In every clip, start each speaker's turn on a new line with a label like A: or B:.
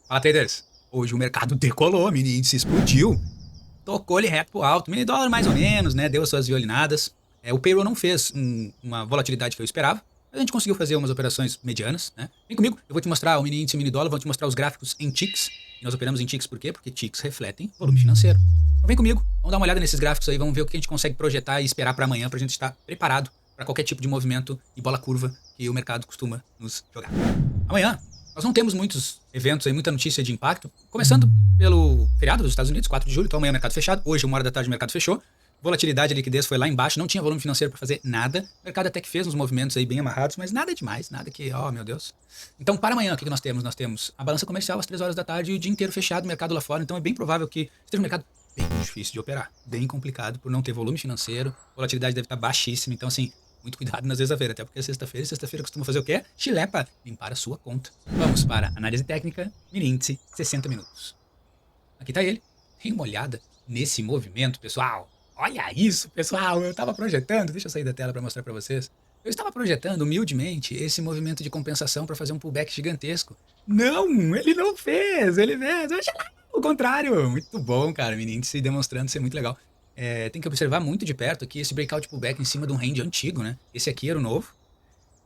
A: Fala, traders. Hoje o mercado decolou, mini índice explodiu. Tocou ele reto pro alto. Mini dólar mais ou menos, né? Deu suas violinadas. O payroll não fez uma volatilidade que eu esperava. Mas a gente conseguiu fazer umas operações medianas, né? Vem comigo, eu vou te mostrar o mini índice e o mini dólar, vou te mostrar os gráficos em ticks. E nós operamos em ticks por quê? Porque ticks refletem volume financeiro. Então vem comigo, vamos dar uma olhada nesses gráficos aí, vamos ver o que a gente consegue projetar e esperar para amanhã pra gente estar preparado para qualquer tipo de movimento e bola curva que o mercado costuma nos jogar. Amanhã, nós não temos muitos eventos aí, muita notícia de impacto. Começando pelo feriado dos Estados Unidos, 4 de julho, então amanhã o mercado fechado. Hoje, 1 hora da tarde, o mercado fechou. Volatilidade e liquidez foi lá embaixo, não tinha volume financeiro para fazer nada. O mercado até que fez uns movimentos aí bem amarrados, mas nada demais, nada que, oh meu Deus. Então, para amanhã, o que nós temos? Nós temos a balança comercial às 3 horas da tarde e o dia inteiro fechado, o mercado lá fora. Então, é bem provável que esteja um mercado bem difícil de operar, bem complicado por não ter volume financeiro. Volatilidade deve estar baixíssima, então, assim, muito cuidado na sexta-feira, até porque sexta-feira, sexta-feira costuma fazer o quê? Chilepa, limpar a sua conta. Vamos para análise técnica, mini índice, 60 minutos. Aqui tá ele. Tem uma olhada nesse movimento, pessoal. Olha isso, pessoal. Eu estava projetando, deixa eu sair da tela para mostrar para vocês. Eu estava projetando humildemente esse movimento de compensação para fazer um pullback gigantesco. Não, ele não fez, ele fez. O contrário. Muito bom, cara. Mini índice demonstrando ser muito legal. Tem que observar muito de perto aqui esse breakout pullback em cima de um range antigo, né? Esse aqui era o novo.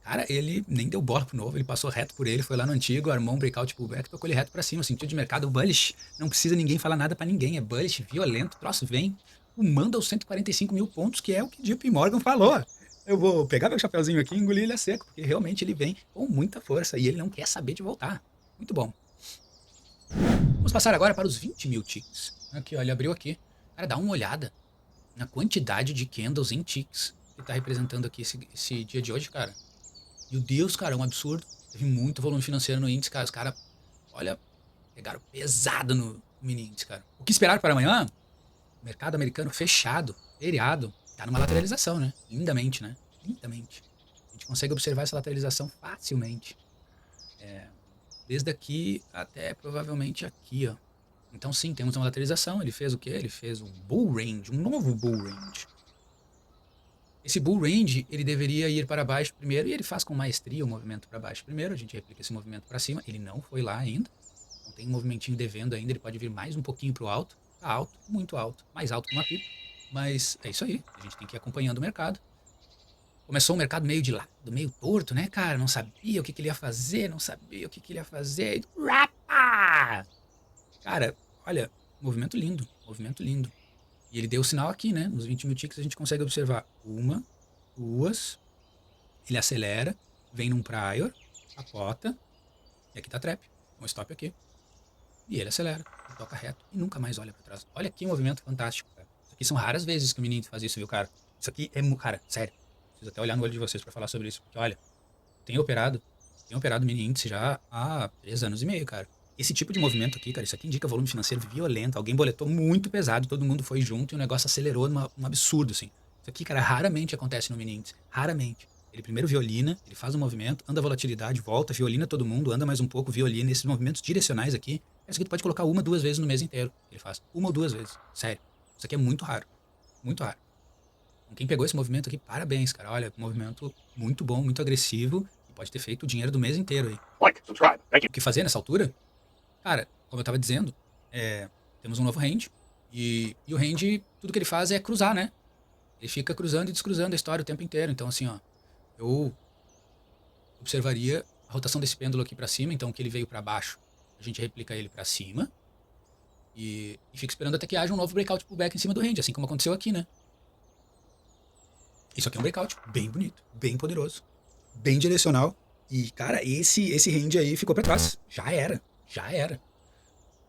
A: Cara, ele nem deu bola pro novo, ele passou reto por ele, foi lá no antigo, armou um breakout pullback, tocou ele reto pra cima. Sentido de mercado bullish, não precisa ninguém falar nada pra ninguém, é bullish, violento, o troço vem, manda aos 145 mil pontos, que é o que JP Morgan falou. Eu vou pegar meu chapeuzinho aqui e engolir ele a seco, porque realmente ele vem com muita força e ele não quer saber de voltar. Muito bom. Vamos passar agora para os 20 mil ticks. Aqui, olha, abriu aqui. Cara, dá uma olhada na quantidade de candles em ticks que tá representando aqui esse dia de hoje, cara. Meu Deus, cara, é um absurdo. Teve muito volume financeiro no índice, cara. Os caras, olha, pegaram pesado no mini índice, cara. O que esperar para amanhã? Mercado americano fechado, feriado. Tá numa lateralização, né? Lindamente, né? Lindamente. A gente consegue observar essa lateralização facilmente. Desde aqui até provavelmente aqui, ó. Então sim, temos uma lateralização. Ele fez o quê? Ele fez um bull range, um novo bull range. Esse bull range, ele deveria ir para baixo primeiro, e ele faz com maestria o movimento para baixo primeiro. A gente replica esse movimento para cima, ele não foi lá ainda. Então tem um movimentinho devendo ainda, ele pode vir mais um pouquinho para o alto. Tá alto, muito alto, mais alto que uma pipa. Mas é isso aí, a gente tem que ir acompanhando o mercado. Começou o mercado meio de lado, meio torto, né, cara? Não sabia o que ele ia fazer, não sabia o que ele ia fazer. Rapa! Cara, olha, movimento lindo, movimento lindo. E ele deu o sinal aqui, né? Nos 20 mil ticks a gente consegue observar uma, duas, ele acelera, vem num prior, capota, e aqui tá trap, um stop aqui. E ele acelera, e toca reto, e nunca mais olha pra trás. Olha que movimento fantástico, cara. Isso aqui são raras vezes que o menino faz isso, viu, cara? Isso aqui é, cara, sério. Preciso até olhar no olho de vocês pra falar sobre isso, porque olha, tenho operado mini índice já há 3 anos e meio, cara. Esse tipo de movimento aqui, cara, isso aqui indica volume financeiro violento. Alguém boletou muito pesado, todo mundo foi junto e o negócio acelerou um absurdo, assim. Isso aqui, cara, raramente acontece no mini índice. Raramente. Ele primeiro violina, ele faz um movimento, anda a volatilidade, volta, violina todo mundo, anda mais um pouco, violina. Esses movimentos direcionais aqui, isso aqui tu pode colocar uma, duas vezes no mês inteiro. Ele faz uma ou duas vezes. Sério. Isso aqui é muito raro. Muito raro. Então, quem pegou esse movimento aqui, parabéns, cara. Olha, movimento muito bom, muito agressivo. E pode ter feito o dinheiro do mês inteiro aí.
B: Like, subscribe. Thank you.
A: O que fazer nessa altura? Cara, como eu tava dizendo, temos um novo range. E o range, tudo que ele faz é cruzar, né? Ele fica cruzando e descruzando a história o tempo inteiro. Então, assim, ó, eu observaria a rotação desse pêndulo aqui pra cima. Então, que ele veio pra baixo, a gente replica ele pra cima. E fica esperando até que haja um novo breakout pullback em cima do range, assim como aconteceu aqui, né? Isso aqui é um breakout bem bonito, bem poderoso, bem direcional. E, cara, esse range aí ficou pra trás. Já era, já era,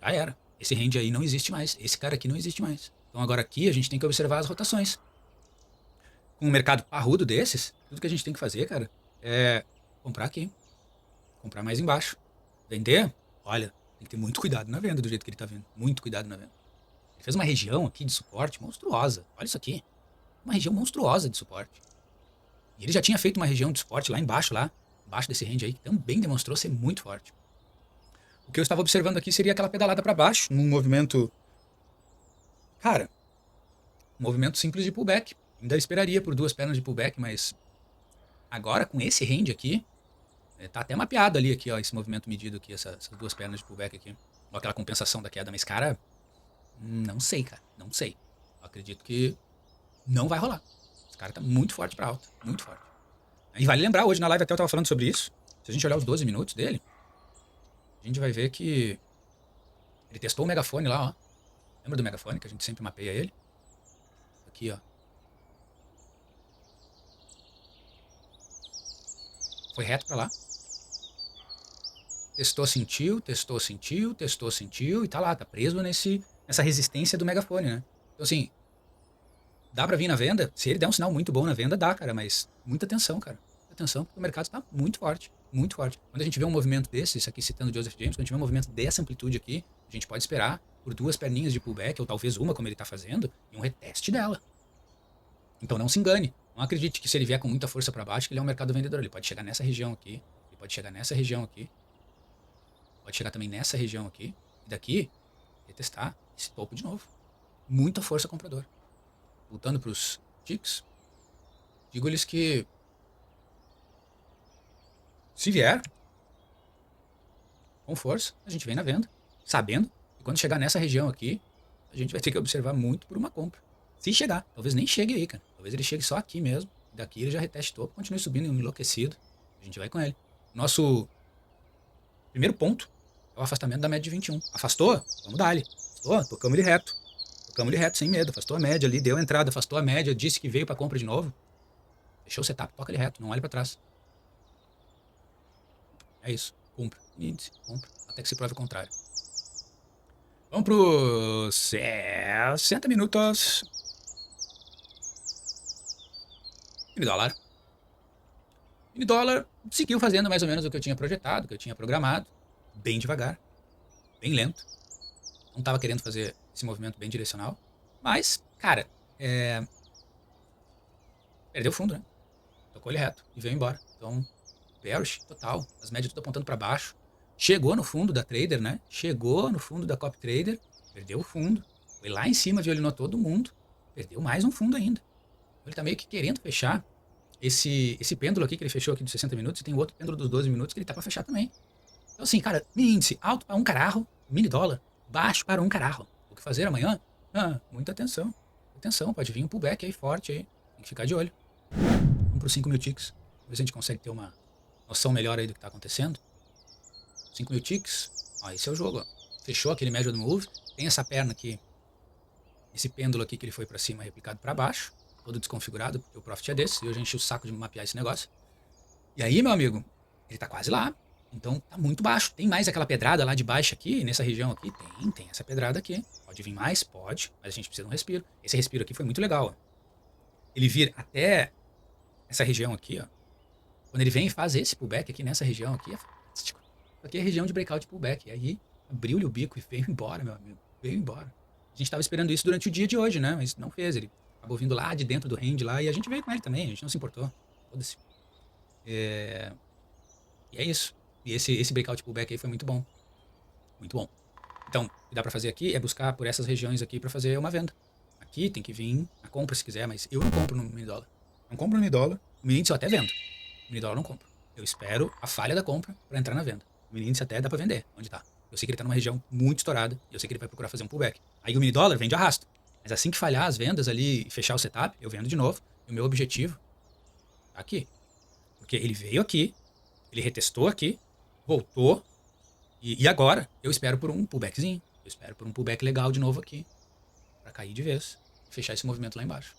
A: já era. Esse range aí não existe mais. Esse cara aqui não existe mais. Então agora aqui a gente tem que observar as rotações. Com um mercado parrudo desses, tudo que a gente tem que fazer, cara, é comprar aqui. Comprar mais embaixo. Vender, olha, tem que ter muito cuidado na venda do jeito que ele tá vendo. Muito cuidado na venda. Ele fez uma região aqui de suporte monstruosa. Olha isso aqui. Uma região monstruosa de suporte. E ele já tinha feito uma região de suporte lá embaixo desse range aí, que também demonstrou ser muito forte. O que eu estava observando aqui seria aquela pedalada para baixo, num movimento, cara, um movimento simples de pullback. Ainda esperaria por 2 pernas de pullback, mas agora com esse range aqui, Tá até mapeado ali, aqui, ó, esse movimento medido aqui, essas duas pernas de pullback aqui. Ó, aquela compensação da queda. Mas, cara, não sei, cara. Não sei. Eu acredito que não vai rolar. Esse cara tá muito forte pra alta. Muito forte. E vale lembrar, hoje na live até eu tava falando sobre isso. Se a gente olhar os 12 minutos dele, a gente vai ver que ele testou o megafone lá, ó. Lembra do megafone, que a gente sempre mapeia ele? Aqui, ó. Foi reto pra lá. Testou, sentiu, testou, sentiu, testou, sentiu. E tá lá, tá preso nessa resistência do megafone, né? Então, assim, dá pra vir na venda. Se ele der um sinal muito bom na venda, dá, cara. Mas muita atenção, cara. Muita atenção, porque o mercado tá muito forte. Muito forte. Quando a gente vê um movimento desse, isso aqui citando Joseph James, quando a gente vê um movimento dessa amplitude aqui, a gente pode esperar por duas perninhas de pullback, ou talvez uma, como ele tá fazendo, e um reteste dela. Então não se engane. Não acredite que se ele vier com muita força para baixo, que ele é um mercado vendedor. Ele pode chegar nessa região aqui, ele pode chegar nessa região aqui, pode chegar também nessa região aqui, e daqui retestar esse topo de novo. Muita força comprador. Voltando para os ticks, digo-lhes que se vier com força, a gente vem na venda, sabendo que quando chegar nessa região aqui, a gente vai ter que observar muito por uma compra. Se chegar, talvez nem chegue aí, cara. Talvez ele chegue só aqui mesmo. Daqui ele já reteste topo, continue subindo enlouquecido. A gente vai com ele. Nosso primeiro ponto é o afastamento da média de 21. Afastou? Vamos dar-lhe. Afastou? Tocamos ele reto. Tocamos ele reto, sem medo. Afastou a média ali, deu a entrada, afastou a média, disse que veio para compra de novo. Fechou o setup, toca ele reto, não olhe para trás. É isso. Compra. Índice, compra. Até que se prove o contrário. Vamos para 60 minutos. Mini dólar. Mini dólar seguiu fazendo mais ou menos o que eu tinha projetado, o que eu tinha programado. Bem devagar. Bem lento. Não estava querendo fazer esse movimento bem direcional. Mas, cara, perdeu o fundo, né? Tocou ele reto e veio embora. Então, bearish total. As médias tudo apontando para baixo. Chegou no fundo da trader, né? Chegou no fundo da copy trader. Perdeu o fundo. Foi lá em cima, violinou todo mundo. Perdeu mais um fundo ainda. Ele tá meio que querendo fechar esse pêndulo aqui que ele fechou aqui dos 60 minutos. E tem outro pêndulo dos 12 minutos que ele tá para fechar também. Então assim, cara, mini índice alto para um caralho. Mini dólar baixo para um caralho. O que fazer amanhã? Muita atenção. Atenção, pode vir um pullback aí forte aí. Tem que ficar de olho. Vamos para os 5 mil ticks. Ver se a gente consegue ter uma noção melhor aí do que tá acontecendo. 5 mil ticks. Ó, esse é o jogo, ó. Fechou aquele médio do move. Tem essa perna aqui. Esse pêndulo aqui que ele foi para cima replicado para baixo. Todo desconfigurado, porque o profit é desse. E hoje a gente enchi o saco de mapear esse negócio. E aí, meu amigo, ele tá quase lá. Então tá muito baixo. Tem mais aquela pedrada lá de baixo aqui, nessa região aqui? Tem essa pedrada aqui. Pode vir mais? Pode. Mas a gente precisa de um respiro. Esse respiro aqui foi muito legal, ó. Ele vir até essa região aqui, ó. Quando ele vem e faz esse pullback aqui nessa região aqui, é fantástico. Aqui é a região de breakout pullback. E aí abriu-lhe o bico e veio embora, meu amigo. Veio embora. A gente tava esperando isso durante o dia de hoje, né? Mas não fez. Ele acabou vindo lá de dentro do range lá e a gente veio com ele também. A gente não se importou. Foda-se. E é isso. E esse breakout pullback aí foi muito bom. Muito bom. Então, o que dá pra fazer aqui é buscar por essas regiões aqui pra fazer uma venda. Aqui tem que vir a compra se quiser, mas eu não compro no mini dólar. Não compro no mini dólar. O mini índice eu até vendo. O mini dólar eu não compro. Eu espero a falha da compra pra entrar na venda. O mini índice até dá pra vender, onde tá. Eu sei que ele tá numa região muito estourada e eu sei que ele vai procurar fazer um pullback. Aí o mini dólar vem de arrasto. Mas assim que falhar as vendas ali e fechar o setup, eu vendo de novo. E o meu objetivo tá aqui. Porque ele veio aqui, ele retestou aqui, voltou. E agora eu espero por um pullbackzinho. Eu espero por um pullback legal de novo aqui. Pra cair de vez. E fechar esse movimento lá embaixo.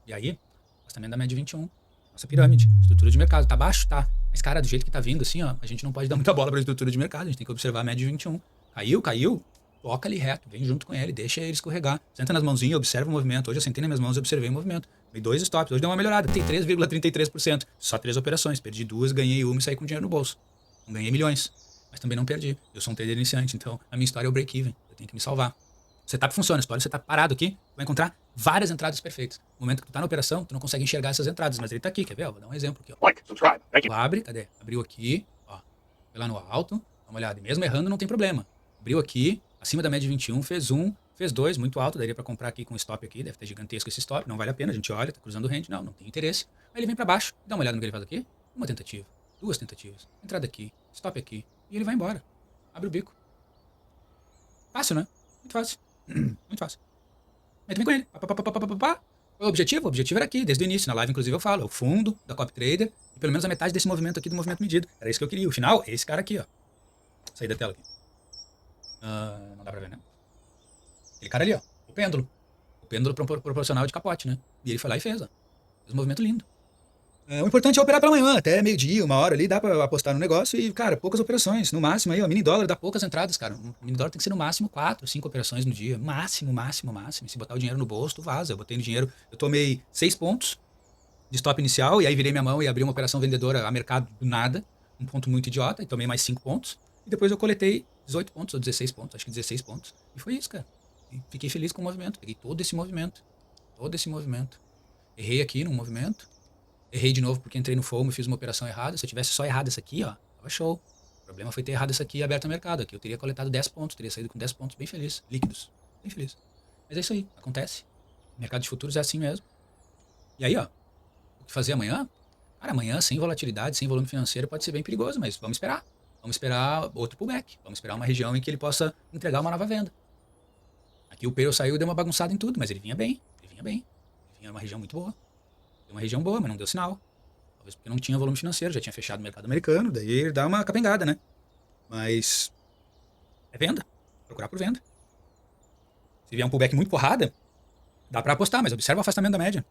A: E aí, afastamento da média 21. Nossa pirâmide. Estrutura de mercado. Tá baixo? Tá. Mas, cara, do jeito que tá vindo assim, ó, a gente não pode dar muita bola pra estrutura de mercado. A gente tem que observar a média de 21. Caiu. Toca ali reto. Vem junto com ele. Deixa ele escorregar. Senta nas mãozinhas, observa o movimento. Hoje eu sentei nas minhas mãos e observei o movimento. Dei 2 stops. Hoje deu uma melhorada. Tem 3,33%. Só 3 operações. Perdi 2, ganhei 1 e saí com dinheiro no bolso. Não ganhei milhões. Mas também não perdi. Eu sou um trader iniciante, então a minha história é o break-even. Eu tenho que me salvar. O setup funciona. Se você tá parado aqui, vai encontrar várias entradas perfeitas. No momento que tu tá na operação, tu não consegue enxergar essas entradas, mas ele tá aqui, quer ver? Vou dar um exemplo aqui, ó.
B: Like, subscribe. Thank you.
A: Tu abre, cadê? Abriu aqui, ó. Foi lá no alto, dá uma olhada. E mesmo errando, não tem problema. Abriu aqui, acima da média de 21, fez 1, fez 2, muito alto. Daria pra comprar aqui com stop aqui, deve ter gigantesco esse stop. Não vale a pena, a gente olha, tá cruzando o range. Não tem interesse. Aí ele vem pra baixo, dá uma olhada no que ele faz aqui. Uma tentativa. 2 tentativas. Entrada aqui, stop aqui. E ele vai embora. Abre o bico. Fácil, né? Muito fácil. Muito fácil. Aí tu vem com ele. Pá, pá, pá, pá, pá, pá, pá. O objetivo era aqui, desde o início. Na live, inclusive, eu falo. É o fundo da copy trader e pelo menos a metade desse movimento aqui do movimento medido. Era isso que eu queria. O final é esse cara aqui, ó. Sair da tela aqui. Não dá pra ver, né? Aquele cara ali, ó. O pêndulo. O pêndulo proporcional de capote, né? E ele foi lá e fez, ó. Fez um movimento lindo. O importante é operar pela manhã, até meio-dia, 1 hora ali, dá pra apostar no negócio e, cara, poucas operações. No máximo aí, ó, mini dólar dá poucas entradas, cara. O mini dólar tem que ser no máximo 4, 5 operações no dia. Máximo. Se botar o dinheiro no bolso, tu vaza. Eu botei no dinheiro, eu tomei 6 pontos de stop inicial e aí virei minha mão e abri uma operação vendedora a mercado do nada. Um ponto muito idiota e tomei mais 5 pontos. E depois eu coletei 18 pontos ou 16 pontos, acho que 16 pontos. E foi isso, cara. E fiquei feliz com o movimento. Peguei todo esse movimento. Errei aqui no movimento. Errei de novo porque entrei no FOMO e fiz uma operação errada. Se eu tivesse só errado essa aqui, ó, tava show. O problema foi ter errado essa aqui e aberto o mercado. Aqui eu teria coletado 10 pontos, teria saído com 10 pontos bem feliz, líquidos. Bem feliz. Mas é isso aí, acontece. O mercado de futuros é assim mesmo. E aí, ó, o que fazer amanhã? Cara, amanhã sem volatilidade, sem volume financeiro pode ser bem perigoso, mas vamos esperar. Vamos esperar outro pullback. Vamos esperar uma região em que ele possa entregar uma nova venda. Aqui o Pearl saiu e deu uma bagunçada em tudo, mas ele vinha bem. Ele vinha numa região muito boa. Deu uma região boa, mas não deu sinal. Talvez porque não tinha volume financeiro, já tinha fechado o mercado americano, daí ele dá uma capengada, né? Mas é venda. Procurar por venda. Se vier um pullback muito porrada, dá pra apostar, mas observa o afastamento da média.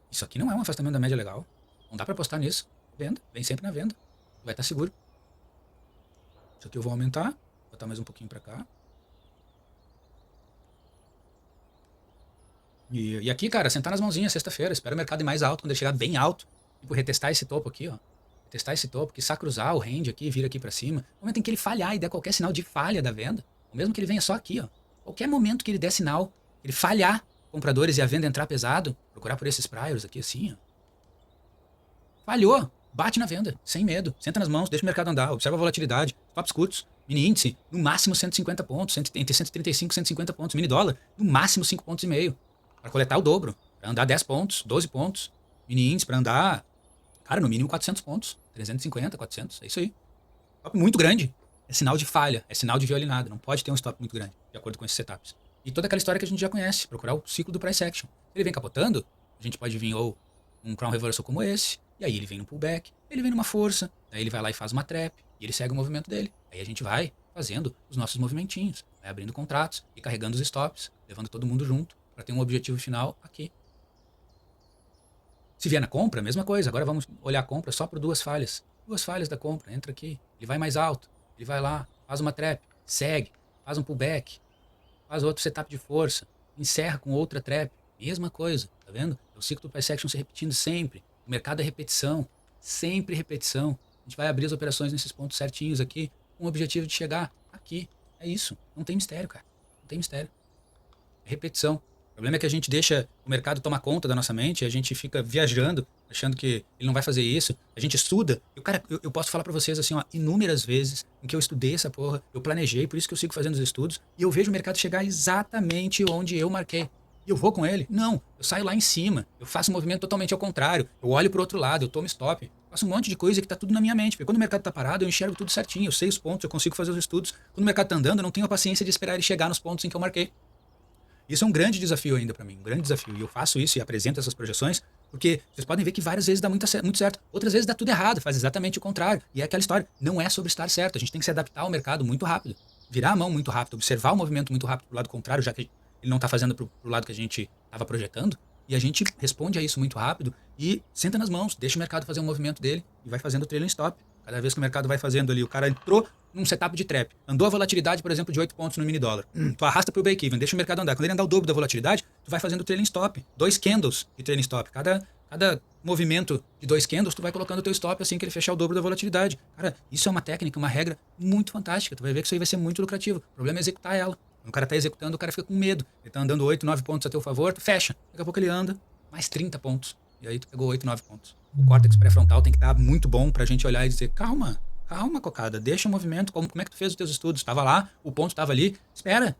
A: Isso aqui não é um afastamento da média legal. Não dá pra apostar nisso. Venda. Vem sempre na venda. Vai estar seguro. Isso aqui eu vou aumentar. Botar mais um pouquinho pra cá. E aqui, cara, sentar nas mãozinhas sexta-feira. Espera o mercado ir mais alto, quando ele chegar bem alto. Tipo, retestar esse topo aqui, ó. Retestar esse topo, que cruzar o range aqui, vir aqui pra cima. No momento em que ele falhar e der qualquer sinal de falha da venda, ou mesmo que ele venha só aqui, ó. Qualquer momento que ele der sinal, ele falhar, compradores e a venda entrar pesado, procurar por esses priors aqui assim, ó. Falhou, bate na venda, sem medo. Senta nas mãos, deixa o mercado andar, observa a volatilidade, tops curtos, mini índice, no máximo 150 pontos, entre 135 e 150 pontos, mini dólar, no máximo 5,5 pontos. Para coletar o dobro, para andar 10 pontos, 12 pontos, mini índice para andar, cara, no mínimo 400 pontos, 350, 400, é isso aí. Stop muito grande, é sinal de falha, é sinal de violinada, não pode ter um stop muito grande, de acordo com esses setups. E toda aquela história que a gente já conhece, procurar o ciclo do price action. Se ele vem capotando, a gente pode vir ou um crown reversal como esse, e aí ele vem no pullback, ele vem numa força, daí ele vai lá e faz uma trap, e ele segue o movimento dele. Aí a gente vai fazendo os nossos movimentinhos, vai abrindo contratos e carregando os stops, levando todo mundo junto, para ter um objetivo final aqui. Se vier na compra, mesma coisa. Agora vamos olhar a compra só por 2 falhas. 2 falhas da compra. Entra aqui. Ele vai mais alto. Ele vai lá. Faz uma trap. Segue. Faz um pullback. Faz outro setup de força. Encerra com outra trap. Mesma coisa. Tá vendo? É o ciclo do price action se repetindo sempre. O mercado é repetição. Sempre repetição. A gente vai abrir as operações nesses pontos certinhos aqui com o objetivo de chegar aqui. É isso. Não tem mistério, cara. Não tem mistério. É repetição. O problema é que a gente deixa o mercado tomar conta da nossa mente, a gente fica viajando, achando que ele não vai fazer isso, a gente estuda. Eu posso falar pra vocês assim, ó, inúmeras vezes em que eu estudei essa porra, eu planejei, por isso que eu sigo fazendo os estudos, e eu vejo o mercado chegar exatamente onde eu marquei. E eu vou com ele? Não, eu saio lá em cima, eu faço um movimento totalmente ao contrário, eu olho pro outro lado, eu tomo stop, faço um monte de coisa que tá tudo na minha mente, porque quando o mercado tá parado, eu enxergo tudo certinho, eu sei os pontos, eu consigo fazer os estudos. Quando o mercado tá andando, eu não tenho a paciência de esperar ele chegar nos pontos em que eu marquei. Isso é um grande desafio ainda pra mim, um grande desafio. E eu faço isso e apresento essas projeções, porque vocês podem ver que várias vezes dá muito certo, outras vezes dá tudo errado, faz exatamente o contrário. E é aquela história, não é sobre estar certo, a gente tem que se adaptar ao mercado muito rápido, virar a mão muito rápido, observar o movimento muito rápido pro lado contrário, já que ele não tá fazendo pro lado que a gente estava projetando, e a gente responde a isso muito rápido e senta nas mãos, deixa o mercado fazer um movimento dele e vai fazendo o trailing stop. Cada vez que o mercado vai fazendo ali, o cara entrou num setup de trap, andou a volatilidade, por exemplo, de 8 pontos no mini dólar. Tu arrasta pro break-even, deixa o mercado andar. Quando ele andar o dobro da volatilidade, tu vai fazendo o trailing stop. 2 candles de trailing stop. Cada movimento de 2 candles, tu vai colocando o teu stop assim que ele fechar o dobro da volatilidade. Cara, isso é uma técnica, uma regra muito fantástica. Tu vai ver que isso aí vai ser muito lucrativo. O problema é executar ela. Quando o cara tá executando, o cara fica com medo. Ele tá andando 8, 9 pontos a teu favor, tu fecha. Daqui a pouco ele anda mais 30 pontos. E aí tu pegou 8, 9 pontos. O córtex pré-frontal tem que estar muito bom pra gente olhar e dizer, calma, cocada, deixa o movimento, como é que tu fez os teus estudos? Estava lá, o ponto estava ali, espera,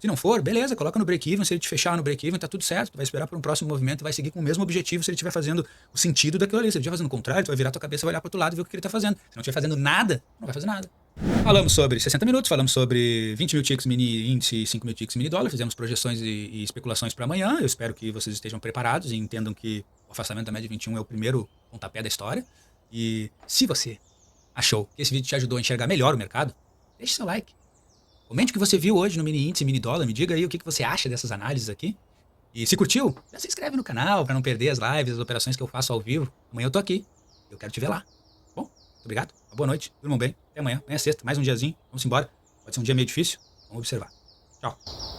A: Se não for, beleza, coloca no break-even. Se ele te fechar no break-even, tá tudo certo. Tu vai esperar por um próximo movimento e vai seguir com o mesmo objetivo se ele estiver fazendo o sentido daquilo ali. Se ele estiver fazendo o contrário, tu vai virar tua cabeça e vai olhar pro outro lado e ver o que ele tá fazendo. Se não estiver fazendo nada, não vai fazer nada. Falamos sobre 60 minutos, falamos sobre 20 mil ticks mini índice e 5 mil ticks mini dólar, fizemos projeções e especulações para amanhã. Eu espero que vocês estejam preparados e entendam que o afastamento da média 21 é o primeiro pontapé da história. E se você achou que esse vídeo te ajudou a enxergar melhor o mercado, deixe seu like. Comente o que você viu hoje no mini índice e mini dólar, me diga aí o que você acha dessas análises aqui. E se curtiu, já se inscreve no canal para não perder as lives, as operações que eu faço ao vivo. Amanhã eu tô aqui, eu quero te ver lá. Bom, muito obrigado, uma boa noite, durmam bem, até amanhã, amanhã é sexta, mais um diazinho, vamos embora. Pode ser um dia meio difícil, vamos observar. Tchau.